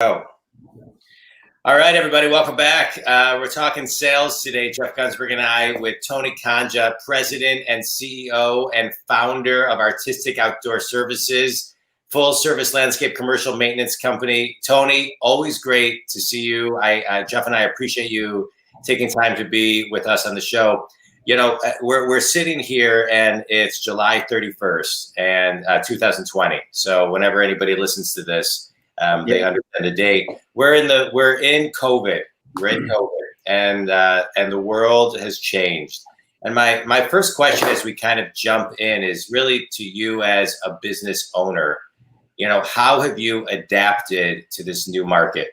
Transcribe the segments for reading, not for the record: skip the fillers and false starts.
Oh. All right, everybody, welcome back. We're talking sales today, Jeff Gunsberg and I, with Tony Konja, President and CEO and founder of Artistic Outdoor Services, full service landscape commercial maintenance company. Tony, always great to see you. Jeff and I appreciate you taking time to be with us on the show. You know, we're sitting here and it's July 31st and 2020. So whenever anybody listens to this, they understand the date. We're in COVID. We're in COVID, and the world has changed. And my first question, as we kind of jump in, is really to you as a business owner. You know, how have you adapted to this new market?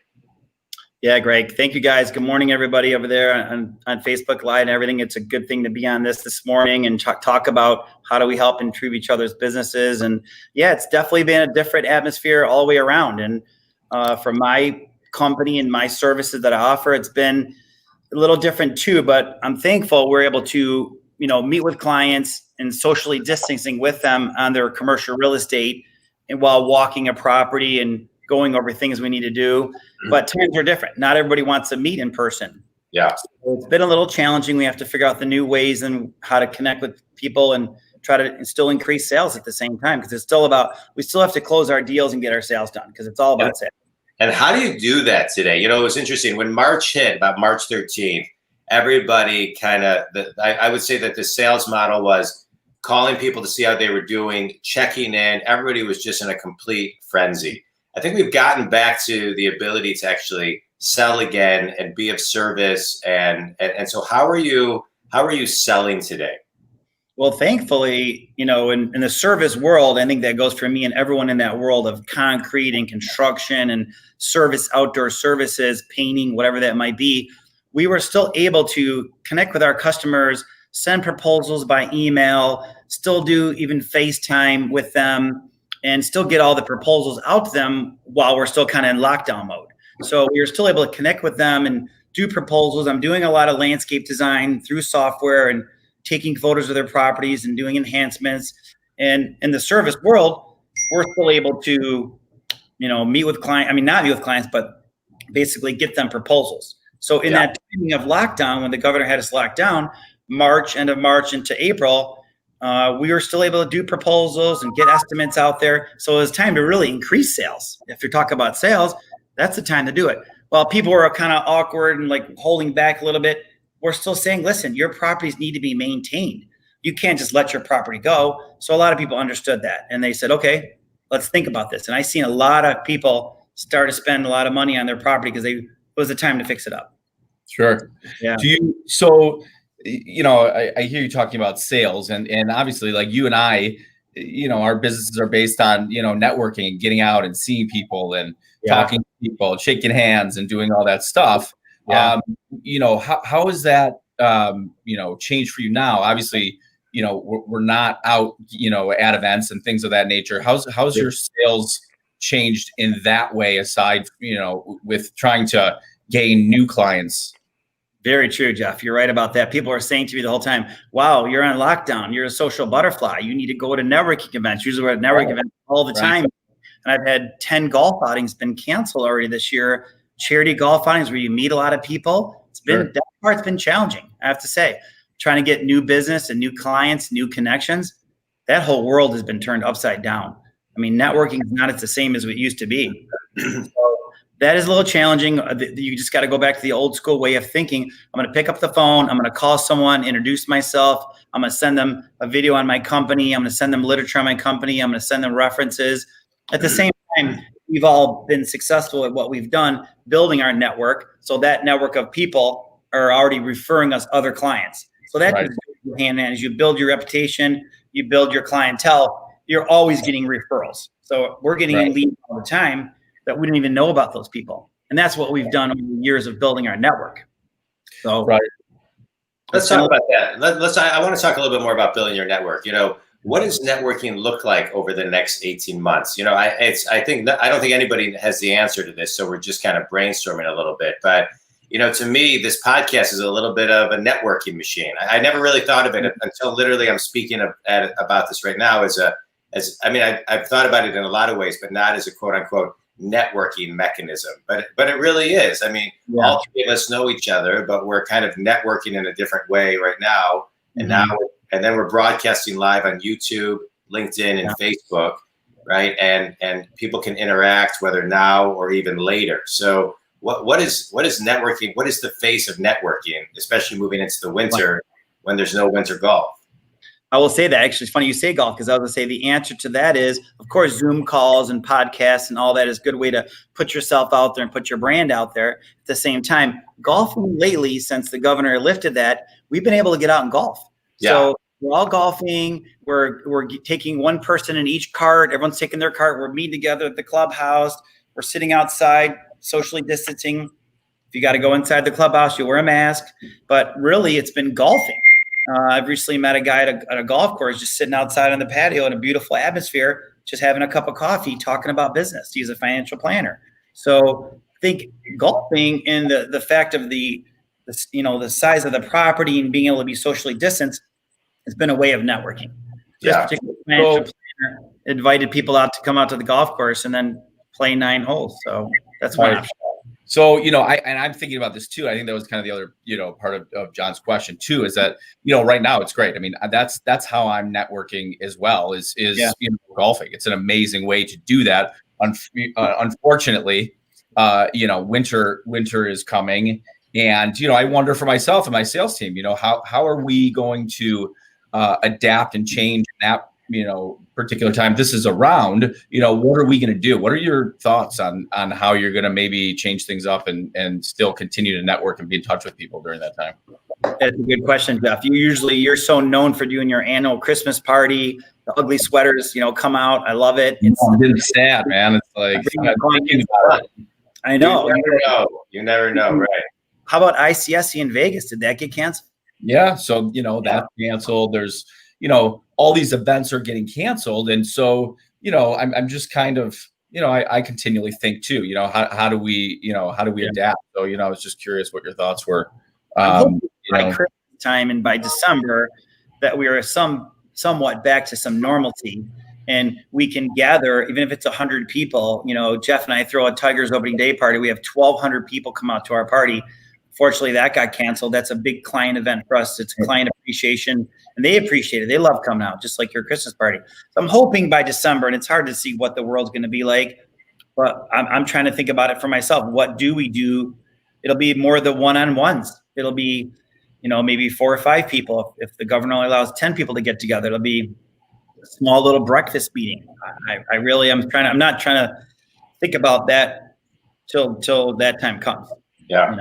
Yeah, Greg. Thank you, guys. Good morning, everybody over there on Facebook Live and everything. It's a good thing to be on this morning and talk about how do we help improve each other's businesses. And yeah, it's definitely been a different atmosphere all the way around. And for my company and my services that I offer, it's been a little different too. But I'm thankful we're able to, meet with clients and socially distancing with them on their commercial real estate and while walking a property and going over things we need to do. But times are different. Not everybody wants to meet in person. Yeah. So it's been a little challenging. We have to figure out the new ways and how to connect with people and try to still increase sales at the same time. Because it's still about, we still have to close our deals and get our sales done because it's all about sales. And how do you do that today? You know, it was interesting when March hit, about March 13th, everybody kind of, I would say that the sales model was calling people to see how they were doing, checking in. Everybody was just in a complete frenzy. I think we've gotten back to the ability to actually sell again and be of service. And so how are you selling today? Well, thankfully, in the service world, I think that goes for me and everyone in that world of concrete and construction and service, outdoor services, painting, whatever that might be. We were still able to connect with our customers, send proposals by email, still do even FaceTime with them, and still get all the proposals out to them while we're still kind of in lockdown mode. So we were still able to connect with them and do proposals. I'm doing a lot of landscape design through software and taking photos of their properties and doing enhancements. And in the service world, we're still able to, meet with clients. I mean, not meet with clients, but basically get them proposals. So in that timing of lockdown, when the governor had us locked down, end of March into April, we were still able to do proposals and get estimates out there. So it was time to really increase sales. If you're talking about sales, that's the time to do it. While people were kind of awkward and like holding back a little bit, we're still saying, listen, your properties need to be maintained. You can't just let your property go. So a lot of people understood that. And they said, okay, let's think about this. And I've seen a lot of people start to spend a lot of money on their property because it was the time to fix it up. Sure. Yeah. I hear you talking about sales and obviously like you and I, our businesses are based on, networking and getting out and seeing people and talking to people, shaking hands and doing all that stuff. Yeah. How is that, changed for you now? Obviously, we're not out, at events and things of that nature. How's your sales changed in that way aside, with trying to gain new clients? Very true, Jeff. You're right about that. People are saying to me the whole time, wow, you're on lockdown. You're a social butterfly. You need to go to networking events. Usually we're at networking events all the time. And I've had 10 golf outings been canceled already this year. Charity golf outings where you meet a lot of people. That part's been challenging, I have to say. Trying to get new business and new clients, new connections. That whole world has been turned upside down. I mean, networking is not the same as it used to be. So that is a little challenging. You just got to go back to the old school way of thinking. I'm going to pick up the phone. I'm going to call someone, introduce myself. I'm going to send them a video on my company. I'm going to send them literature on my company. I'm going to send them references. At the same time, we've all been successful at what we've done, building our network. So that network of people are already referring us other clients. So that goes hand in hand. As you build your reputation, you build your clientele, you're always getting referrals. So we're getting leads all the time that we didn't even know about those people. And that's what we've done over the years of building our network. So let's talk about that. I want to talk a little bit more about building your network. What does networking look like over the next 18 months? I don't think anybody has the answer to this. So we're just kind of brainstorming a little bit, but to me, this podcast is a little bit of a networking machine. I never really thought of it until literally I'm speaking about this right now I've thought about it in a lot of ways, but not as a quote unquote networking mechanism, but it really is. I mean, all three of us know each other, but we're kind of networking in a different way right now. And and then we're broadcasting live on YouTube, LinkedIn, and Facebook, right? And people can interact whether now or even later. So what is networking? What is the face of networking, especially moving into the winter when there's no winter golf? I will say that. Actually, it's funny you say golf, because I was going to say the answer to that is, of course, Zoom calls and podcasts and all that is a good way to put yourself out there and put your brand out there. At the same time, golfing lately, since the governor lifted that, we've been able to get out and golf. Yeah. So we're all golfing. We're taking one person in each cart. Everyone's taking their cart. We're meeting together at the clubhouse. We're sitting outside, socially distancing. If you got to go inside the clubhouse, you wear a mask. But really, it's been golfing. I've recently met a guy at a golf course, just sitting outside on the patio in a beautiful atmosphere, just having a cup of coffee, talking about business. He's a financial planner. So I think golfing and the fact of the size of the property and being able to be socially distanced has been a way of networking. This particular financial planner invited people out to come out to the golf course and then play 9 holes. So that's one option. So, I'm thinking about this too. I think that was kind of the other, part of John's question too, is that, right now it's great. I mean, that's how I'm networking as well is golfing. It's an amazing way to do that. Unfortunately, winter is coming, and, I wonder for myself and my sales team, how are we going to adapt and change that, particular time this is around, what are we going to do? What are your thoughts on how you're going to maybe change things up and still continue to network and be in touch with people during that time? That's a good question, Jeff. You're so known for doing your annual Christmas party, the ugly sweaters, come out. I love it. It's sad, man. It's like, I know. You never know, right? How about ICSC in Vegas? Did that get canceled? Yeah. So, that's canceled. There's, all these events are getting canceled. And so, I'm just kind of, I continually think too, how do we adapt? So, I was just curious what your thoughts were. By Christmas time and by December that we are somewhat back to some normalcy, and we can gather, even if it's 100 people. Jeff and I throw a Tigers opening day party. We have 1,200 people come out to our party. Fortunately, that got canceled. That's a big client event for us. It's client appreciation, and they appreciate it. They love coming out, just like your Christmas party. So I'm hoping by December, and it's hard to see what the world's going to be like, but I'm trying to think about it for myself. What do we do? It'll be more the one-on-ones. It'll be, maybe 4 or 5 people. If the governor only allows 10 people to get together, it'll be a small little breakfast meeting. I really am I'm not trying to think about that till that time comes. Yeah.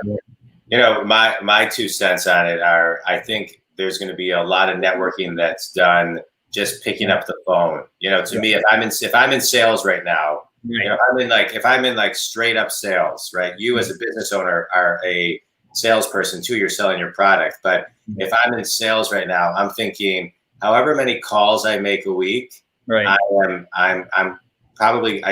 My 2 cents on it are, I think there's going to be a lot of networking that's done just picking up the phone. To me, if I'm in sales right now, if I'm in straight up sales, right? You as a business owner are a salesperson too. You're selling your product. But if I'm in sales right now, I'm thinking, however many calls I make a week, right? I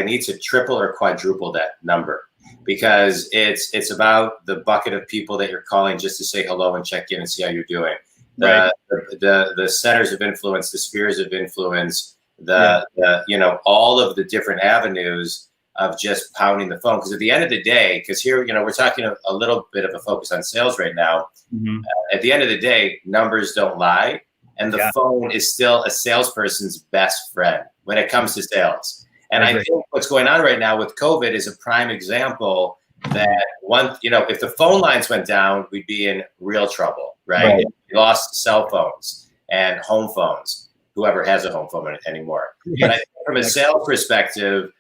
need to triple or quadruple that number. Because it's about the bucket of people that you're calling just to say hello and check in and see how you're doing. The centers of influence, the spheres of influence, all of the different avenues of just pounding the phone. Because at the end of the day, because here, we're talking a little bit of a focus on sales right now. Mm-hmm. At the end of the day, numbers don't lie. And the phone is still a salesperson's best friend when it comes to sales. And I think what's going on right now with COVID is a prime example that if the phone lines went down, we'd be in real trouble, right? We lost cell phones and home phones, whoever has a home phone anymore. But I think from a sales perspective,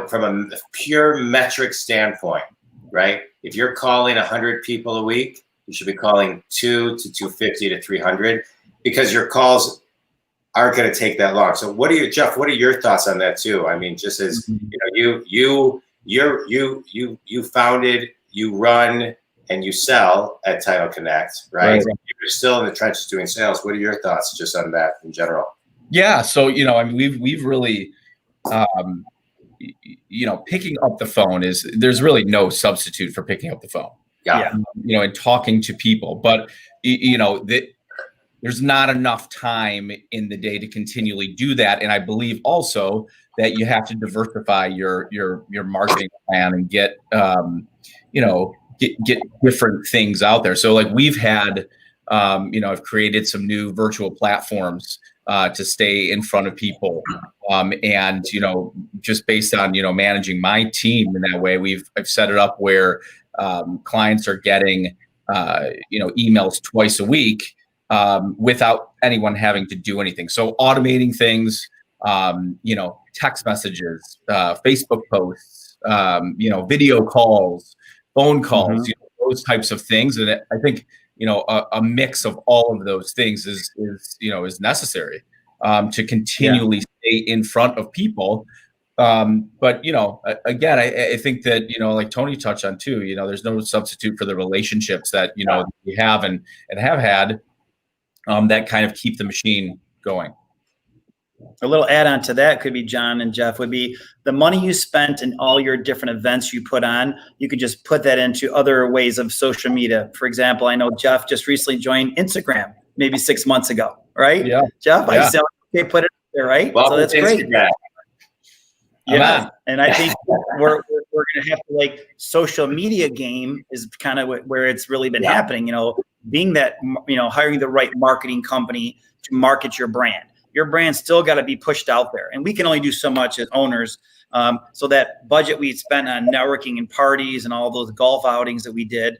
from a pure metric standpoint, right? If you're calling 100 people a week, you should be calling 2 to 250 to 300 because your calls aren't going to take that long. So Jeff, what are your thoughts on that too? I mean, just as you founded, you run, and you sell at Title Connect, right? You're still in the trenches doing sales. What are your thoughts just on that in general? Yeah. So, we've really, picking up the phone there's really no substitute for picking up the phone. Yeah. And talking to people, but there's not enough time in the day to continually do that. And I believe also that you have to diversify your marketing plan and get get different things out there. So like we've had, I've created some new virtual platforms to stay in front of people. And, just based on, managing my team in that way, I've set it up where clients are getting, emails twice a week without anyone having to do anything. So automating things, text messages, Facebook posts, video calls, phone calls, those types of things. And I think, a mix of all of those things is necessary to continually stay in front of people. But, again, I think that, like Tony touched on too, there's no substitute for the relationships that, we have and have had that kind of keep the machine going. A little add-on to that could be, John and Jeff, would be the money you spent in all your different events you put on. You could just put that into other ways of social media. For example, I know Jeff just recently joined Instagram, maybe 6 months ago, right? Yeah. Jeff, yeah. I said, okay, put it there, right? Well, so that's great. Yeah, and I think we're going to have to social media game is kind of where it's really been happening. Being that hiring the right marketing company to market your brand. Your brand still got to be pushed out there, and we can only do so much as owners. So that budget we spent on networking and parties and all those golf outings that we did,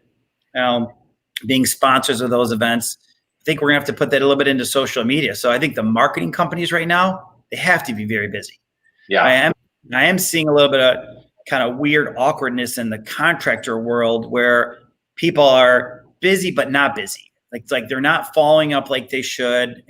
being sponsors of those events, I think we're gonna have to put that a little bit into social media. So I think the marketing companies right now, they have to be very busy. Yeah, I am seeing a little bit of kind of weird awkwardness in the contractor world where people are busy but not busy. It's like they're not following up like they should.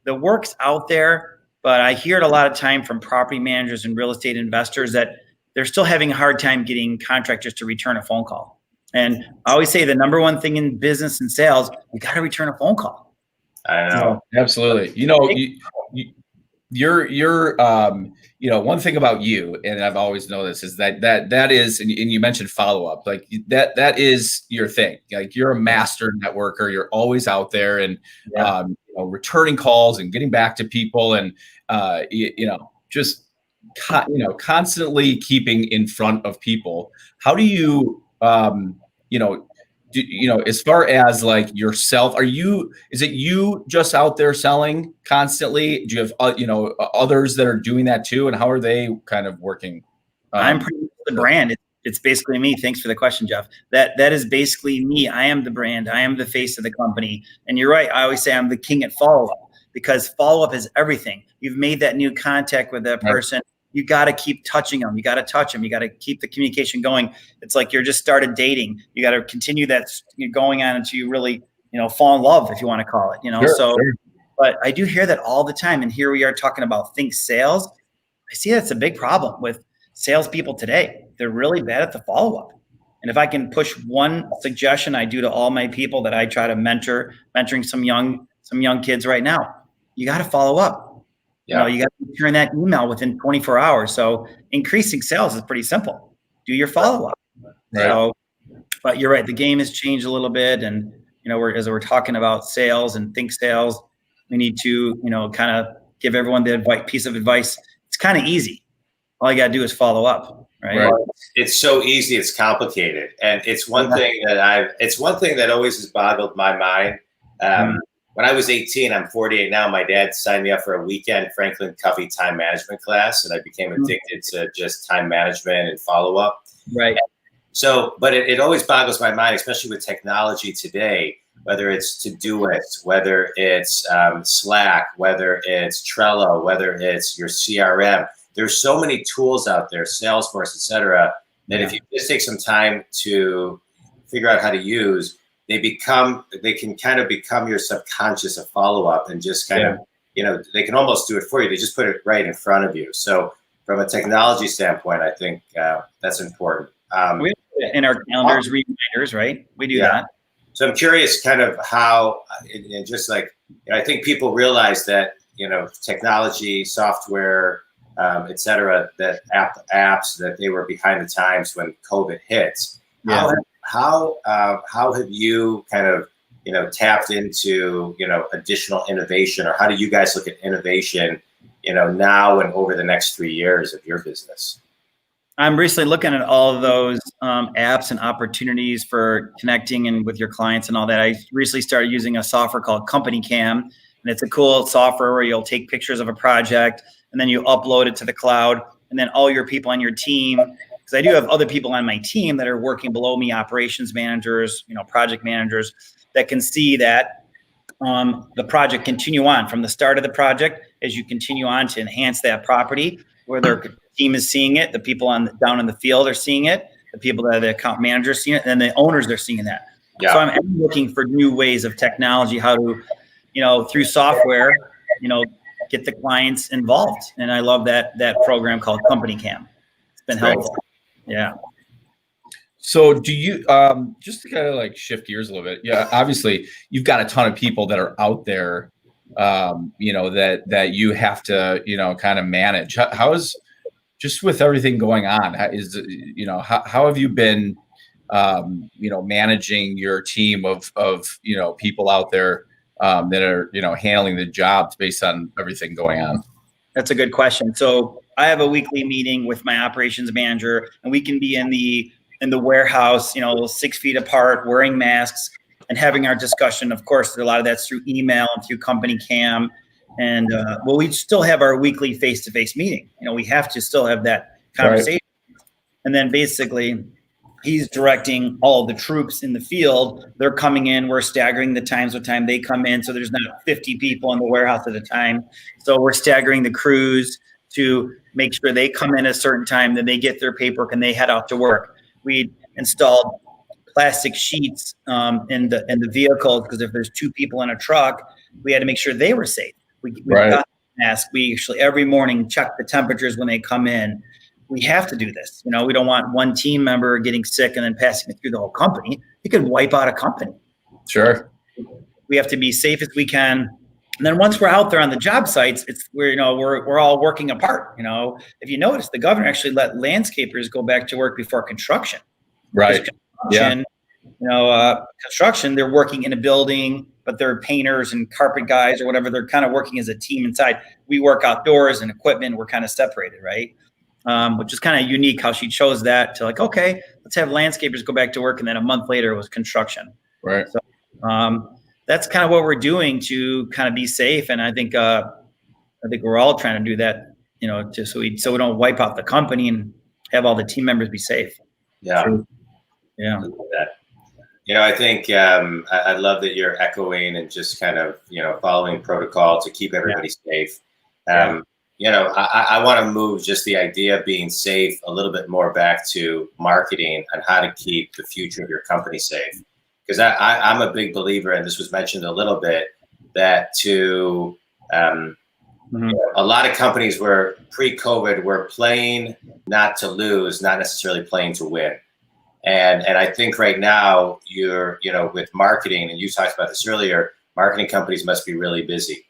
The work's out there, but I hear it a lot of time from property managers and real estate investors that they're still having a hard time getting contractors to return a phone call. And I always say the number one thing in business and sales, you got to return a phone call. I know. Absolutely. You're one thing about you, and I've always known this, is that is, and you mentioned follow-up, like that is your thing. Like you're a master networker. You're always out there and, returning calls and getting back to people and, constantly keeping in front of people. How do you, as far as like yourself, is it you just out there selling constantly? Do you have, others that are doing that too? And how are they kind of working? I'm pretty much the brand. It's basically me. Thanks for the question, Jeff. That is basically me. I am the brand. I am the face of the company. And you're right. I always say I'm the king at follow-up because follow-up is everything. You've made that new contact with that person. You got to keep touching them. You got to touch them. You got to keep the communication going. It's like you're just started dating. You got to continue that going on until you really, fall in love, if you want to call it, Sure. But I do hear that all the time. And here we are talking about think sales. I see that's a big problem with salespeople today. They're really bad at the follow-up. And if I can push one suggestion I do to all my people that I try to mentoring some young kids right now, you got to follow up. Yeah. You got to return that email within 24 hours. So increasing sales is pretty simple. Do your follow-up. Right. So, but you're right. The game has changed a little bit. And, as we're talking about sales and think sales, we need to, kind of give everyone the piece of advice. It's kind of easy. All you got to do is follow up. Right. It's so easy. It's complicated. And it's one thing that always has boggled my mind. When I was 18, I'm 48 now. My dad signed me up for a weekend Franklin Covey time management class, and I became addicted to just time management and follow up. Right. So, but it always boggles my mind, especially with technology today, whether it's Todoist, whether it's Slack, whether it's Trello, whether it's your CRM. There's so many tools out there, Salesforce, et cetera, that if you just take some time to figure out how to use, they can kind of become your subconscious of follow-up and just kind of, they can almost do it for you. They just put it right in front of you. So from a technology standpoint, I think that's important. We have in our calendars, reminders, right? We do that. So I'm curious kind of how, and just like, I think people realize that, technology, software, et cetera, that apps, that they were behind the times when COVID hits. Yeah. How have you kind of, tapped into, additional innovation, or how do you guys look at innovation, now and over the next 3 years of your business? I'm recently looking at all of those apps and opportunities for connecting and with your clients and all that. I recently started using a software called Company Cam, and it's a cool software where you'll take pictures of a project and then you upload it to the cloud, and then all your people on your team, because I do have other people on my team that are working below me, operations managers, project managers, that can see that the project continue on from the start of the project as you continue on to enhance that property, where their team is seeing it, the people down in the field are seeing it, the people that are the account managers seeing it, and the owners are seeing that. Yeah. So I'm looking for new ways of technology, how to, through software, get the clients involved. And I love that program called Company Cam. It's been helpful. Yeah. So do you, just to kind of like shift gears a little bit. Yeah. Obviously you've got a ton of people that are out there, that you have to, kind of manage. How is, just with everything going on, how have you been, managing your team of people out there that are, handling the jobs based on everything going on? That's a good question. So I have a weekly meeting with my operations manager, and we can be in the warehouse, 6 feet apart, wearing masks and having our discussion. Of course, a lot of that's through email and through Company Cam. And we still have our weekly face-to-face meeting. We have to still have that conversation. Right. And then basically he's directing all of the troops in the field. They're coming in. We're staggering the times what time they come in. So there's not 50 people in the warehouse at a time. So we're staggering the crews to make sure they come in at a certain time, then they get their paperwork and they head out to work. We installed plastic sheets in the vehicles, because if there's 2 people in a truck, we had to make sure they were safe. We right. got the mask. We actually every morning check the temperatures when they come in. We have to do this. We don't want one team member getting sick and then passing it through the whole company. It could wipe out a company. Sure. We have to be safe as we can. And then once we're out there on the job sites, we're all working apart. If you notice, the governor actually let landscapers go back to work before construction. Right. Yeah. Construction, they're working in a building, but they're painters and carpet guys or whatever. They're kind of working as a team inside. We work outdoors and equipment. We're kind of separated, right? Which is kind of unique how she chose that to okay, let's have landscapers go back to work. And then a month later it was construction. Right. So that's kind of what we're doing to kind of be safe. And I think we're all trying to do that, so we don't wipe out the company and have all the team members be safe. Yeah. So, yeah. I think I love that you're echoing and just kind of, following protocol to keep everybody safe. I want to move just the idea of being safe a little bit more back to marketing and how to keep the future of your company safe. Because I'm a big believer, and this was mentioned a little bit, that a lot of companies were pre-COVID were playing not to lose, not necessarily playing to win. And I think right now you're, with marketing, and you talked about this earlier, marketing companies must be really busy.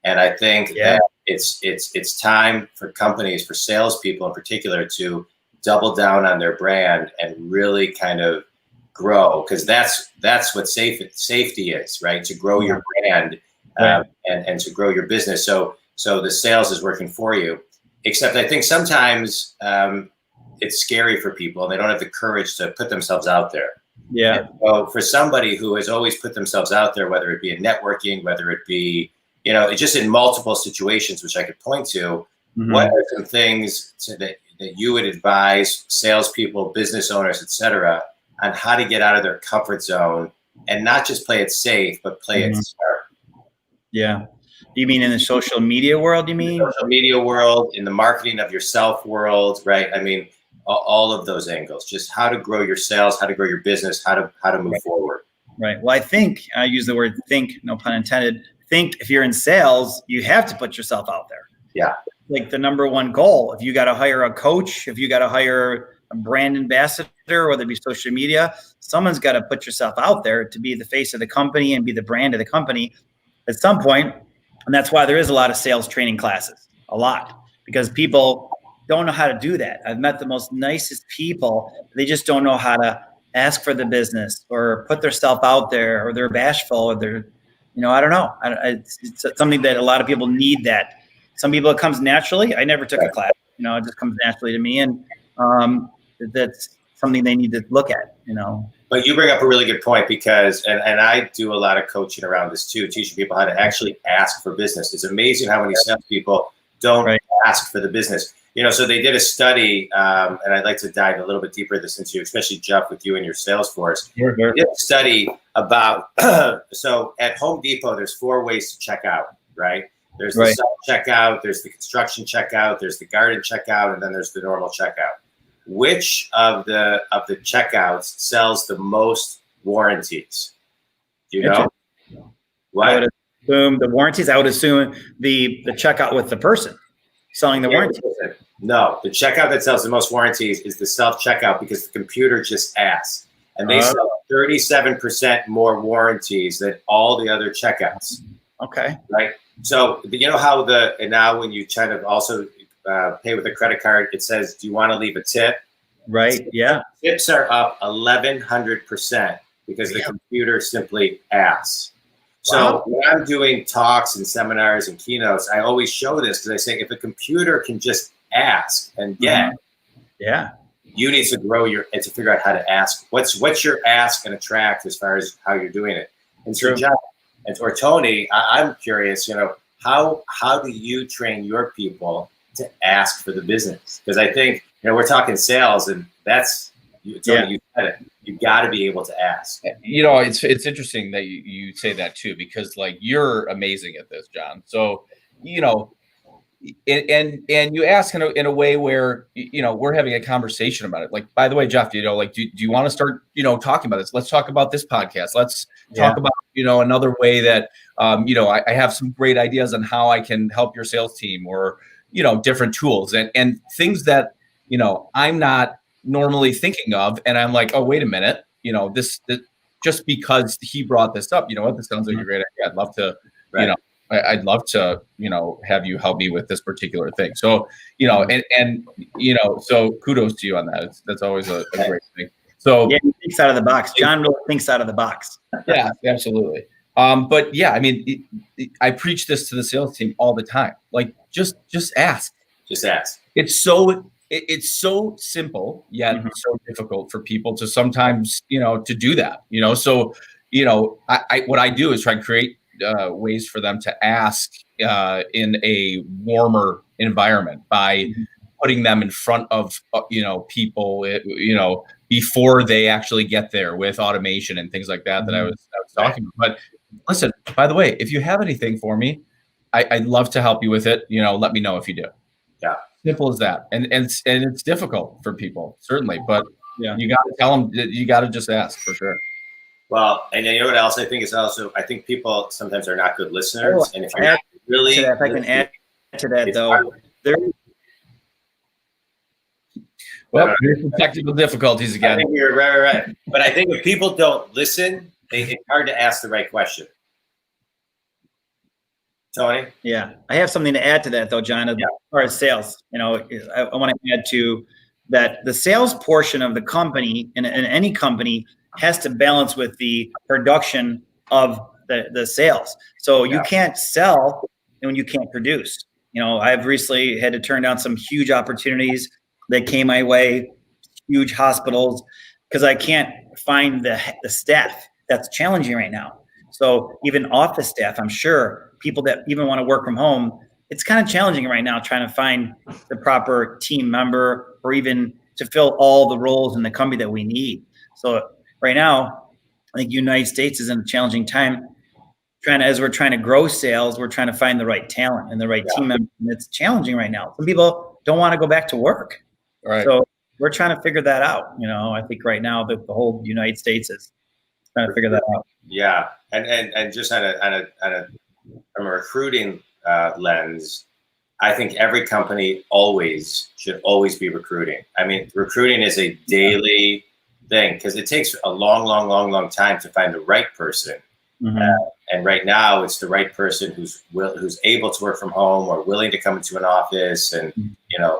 And I think that it's time for companies, for salespeople in particular, to double down on their brand and really kind of grow, because that's what safety is, right? To grow your brand and to grow your business. So the sales is working for you. Except I think sometimes it's scary for people, and they don't have the courage to put themselves out there. Yeah. And so for somebody who has always put themselves out there, whether it be in networking, whether it be, just in multiple situations, which I could point to, what are some things that you would advise salespeople, business owners, et cetera, on how to get out of their comfort zone and not just play it safe, but play it smart? Yeah. You mean in the social media world, you mean? Social media world, in the marketing of yourself world, right? I mean, all of those angles, just how to grow your sales, how to grow your business, how to move forward. Right. Well, I think I use the word think, no pun intended. Think if you're in sales, you have to put yourself out there. Yeah. Like the number one goal. If you got to hire a coach, if you got to hire a brand ambassador, whether it be social media, someone's got to put yourself out there to be the face of the company and be the brand of the company at some point. And that's why there is a lot of sales training classes, a lot, because people don't know how to do that. I've met the most nicest people. They just don't know how to ask for the business or put their stuff out there, or they're bashful, or they're, I don't know. It's something that a lot of people need that. Some people it comes naturally. I never took a class, it just comes naturally to me. And that's something they need to look at, But you bring up a really good point because, and I do a lot of coaching around this too, teaching people how to actually ask for business. It's amazing how many salespeople don't ask for the business. So they did a study, and I'd like to dive a little bit deeper into you, especially Jeff, with you and your sales force. They did a study about, so at Home Depot, there's 4 ways to check out, right? There's the self-checkout, there's the construction checkout, there's the garden checkout, and then there's the normal checkout. Which of the checkouts sells the most warranties? Do you know? What? I would assume the warranties. I would assume the checkout with the person selling the warranty. No, the checkout that sells the most warranties is the self-checkout, because the computer just asks. And they sell 37% more warranties than all the other checkouts. Okay. Right? So you know how and now when you try to also pay with a credit card, it says, do you want to leave a tip? Right. Yeah. Tips are up 1,100% because the computer simply asks. So when I'm doing talks and seminars and keynotes, I always show this because I say, if a computer can just ask and get, you need to grow to figure out how to ask. What's your ask and attract as far as how you're doing it? And so John or Tony, I'm curious, how do you train your people to ask for the business? Because I think, we're talking sales, and that's, Tony, you said it. You got to be able to ask. It's interesting that you say that too, because like you're amazing at this, John. So, and you ask in a way where, we're having a conversation about it. Like, by the way, Jeff, do you want to start, talking about this? Let's talk about this podcast. Let's talk about, another way that, I have some great ideas on how I can help your sales team, or, different tools and things that, I'm not normally thinking of. And I'm like, oh, wait a minute, this just because he brought this up, this sounds like a great idea. I'd love to, I'd love to, have you help me with this particular thing. So, so kudos to you on that. That's always a great thing. So he thinks out of the box. John really thinks out of the box. Yeah, absolutely. But yeah, I mean, I preach this to the sales team all the time. Like, just ask. Just ask. It's so simple, yet so difficult for people to sometimes, to do that. So, what I do is try and create ways for them to ask in a warmer environment by putting them in front of people, before they actually get there, with automation and things like that I was talking about. But listen, by the way, if you have anything for me, I'd love to help you with it. Let me know if you do. Yeah, simple as that. And it's difficult for people, certainly, but you got to tell them that you got to just ask, for sure. Well, and you know what else I think is also, I think people sometimes are not good listeners. And if you're really, if I can add to that though, well, there's some technical difficulties again. I think you're right. But I think if people don't listen, it's hard to ask the right question. Tony? Yeah, I have something to add to that though, John, as far as sales. I want to add to that the sales portion of the company, in any company, has to balance with the production of the sales. So you can't sell when you can't produce. I've recently had to turn down some huge opportunities that came my way, huge hospitals, because I can't find the staff. That's challenging right now. So even office staff, I'm sure, people that even want to work from home, it's kind of challenging right now trying to find the proper team member, or even to fill all the roles in the company that we need. So right now, I think United States is in a challenging time. As we're trying to grow sales, we're trying to find the right talent and the right team member. And it's challenging right now. Some people don't want to go back to work. Right. So we're trying to figure that out. I think right now the whole United States is trying to figure that out. Yeah, and just from a recruiting lens, I think every company should always be recruiting. I mean, recruiting is a daily thing because it takes a long time to find the right person. And right now, it's the right person who's able to work from home or willing to come into an office, and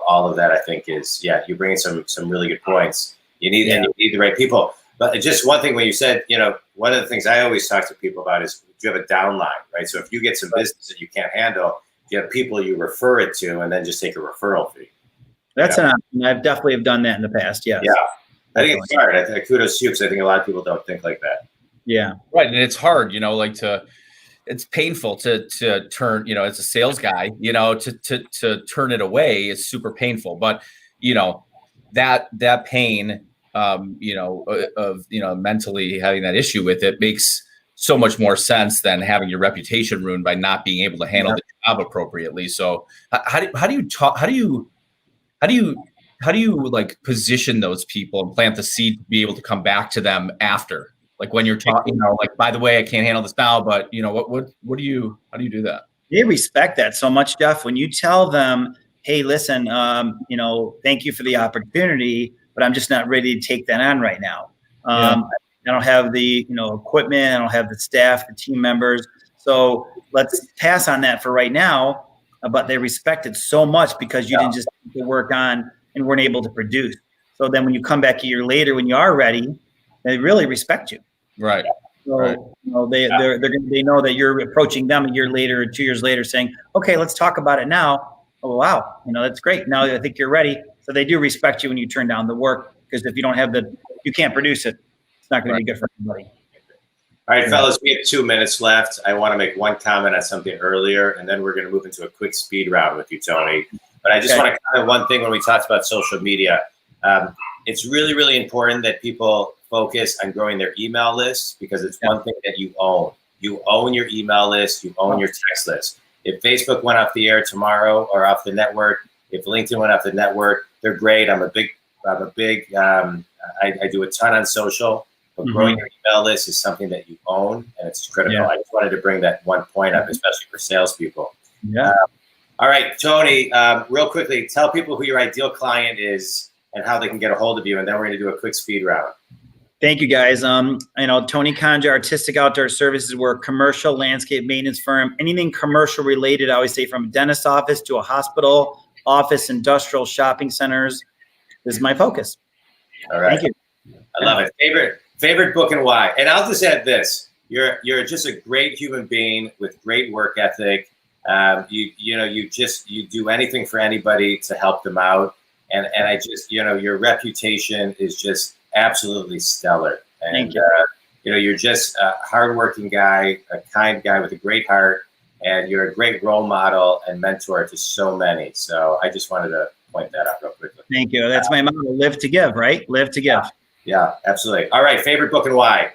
all of that. I think is you bring in some really good points. You need the right people. But just one thing when you said, one of the things I always talk to people about is, do you have a downline, right? So if you get some business that you can't handle, you have people you refer it to, and then just take a referral fee. That's an option. I've definitely have done that in the past. Yes. Yeah. I think it's smart. I think kudos to you, because I think a lot of people don't think like that. Yeah. Right. And it's hard, it's painful to turn, as a sales guy, to turn it away is super painful. But, that pain, of mentally having that issue with it makes so much more sense than having your reputation ruined by not being able to handle the job appropriately. So how do you like position those people and plant the seed to be able to come back to them after? Like when you're talking, like, by the way, I can't handle this now, but how do you do that? They respect that so much, Jeff. When you tell them, hey, listen, thank you for the opportunity, but I'm just not ready to take that on right now. I don't have the, equipment. I don't have the staff, the team members. So let's pass on that for right now. But they respect it so much because you didn't just take the work on and weren't able to produce. So then when you come back a year later, when you are ready, they really respect you. Right. So right. They know that you're approaching them a year later or 2 years later saying, okay, let's talk about it now. Oh, wow. that's great. Now I think you're ready. So they do respect you when you turn down the work, because if you don't have you can't produce it. It's not going to be good for anybody. All right, fellas, we have 2 minutes left. I want to make one comment on something earlier, and then we're going to move into a quick speed round with you, Tony. But I just want to comment one thing when we talked about social media. It's really, really important that people focus on growing their email list, because it's one thing that you own. You own your email list. You own your text list. If Facebook went off the air tomorrow or off the network, if LinkedIn went off the network, they're great. I do a ton on social, but growing your email list is something that you own, and it's critical. I just wanted to bring that one point up, especially for salespeople. Yeah. All right, Tony, real quickly, tell people who your ideal client is and how they can get a hold of you, and then we're going to do a quick speed round. Thank you, guys. Tony Konja, Artistic Outdoor Services. We're a commercial landscape maintenance firm. Anything commercial related, I always say, from a dentist office to a hospital, office, industrial, shopping centers. This is my focus. All right. Thank you. I love it. Favorite book and why? And I'll just add this. You're just a great human being with great work ethic. You do anything for anybody to help them out. And I just, your reputation is just absolutely stellar. And, Thank you. You're just a hardworking guy, a kind guy with a great heart, and you're a great role model and mentor to so many. So I just wanted to point that out real quickly. Thank you. That's my motto, live to give, right? Live to give. Yeah, absolutely. All right, favorite book and why?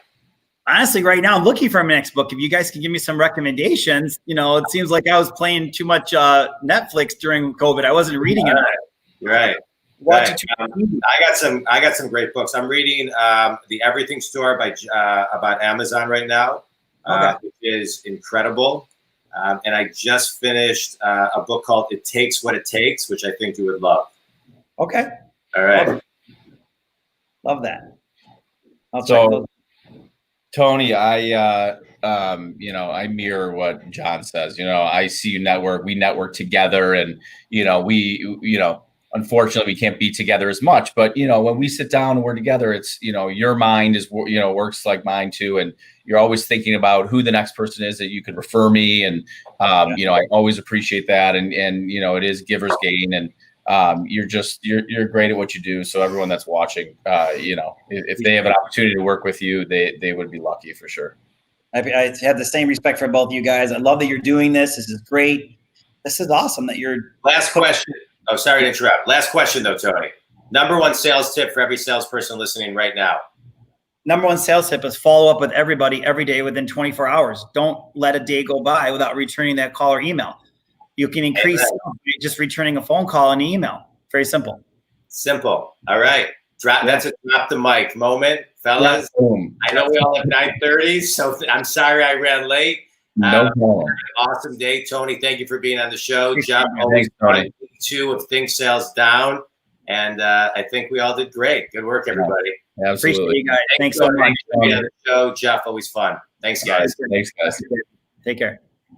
Honestly, right now I'm looking for my next book. If you guys can give me some recommendations, it seems like I was playing too much Netflix during COVID. I wasn't reading enough. Right. Right. I got some great books. I'm reading The Everything Store about Amazon right now, which is incredible. And I just finished a book called It Takes What It Takes, which I think you would love. Okay. All right. Love that. Tony, I mirror what John says. I see you network. We network together, and unfortunately, we can't be together as much. But when we sit down and we're together, it's your mind is works like mine too, and you're always thinking about who the next person is that you could refer me, and I always appreciate that, and it is giver's gain, and you're great at what you do. So everyone that's watching, if they have an opportunity to work with you, they would be lucky for sure. I have the same respect for both of you guys. I love that you're doing this. This is great. This is awesome that you're. Last question. Oh, sorry to interrupt. Last question though, Tony. Number one sales tip for every salesperson listening right now. Number one sales tip is follow up with everybody every day within 24 hours. Don't let a day go by without returning that call or email. You can increase just returning a phone call and email. Very simple. Simple. All right. That's a drop the mic moment, fellas. I know we all have 9:30, so I'm sorry I ran late. No problem. Awesome day, Tony. Thank you for being on the show. Jeff, always running 2 of Think Sales Down. And I think we all did great. Good work, everybody. Absolutely. Appreciate you guys. Thanks so much. For being on the show. Jeff, always fun. Thanks, guys. Thanks, guys. Take care.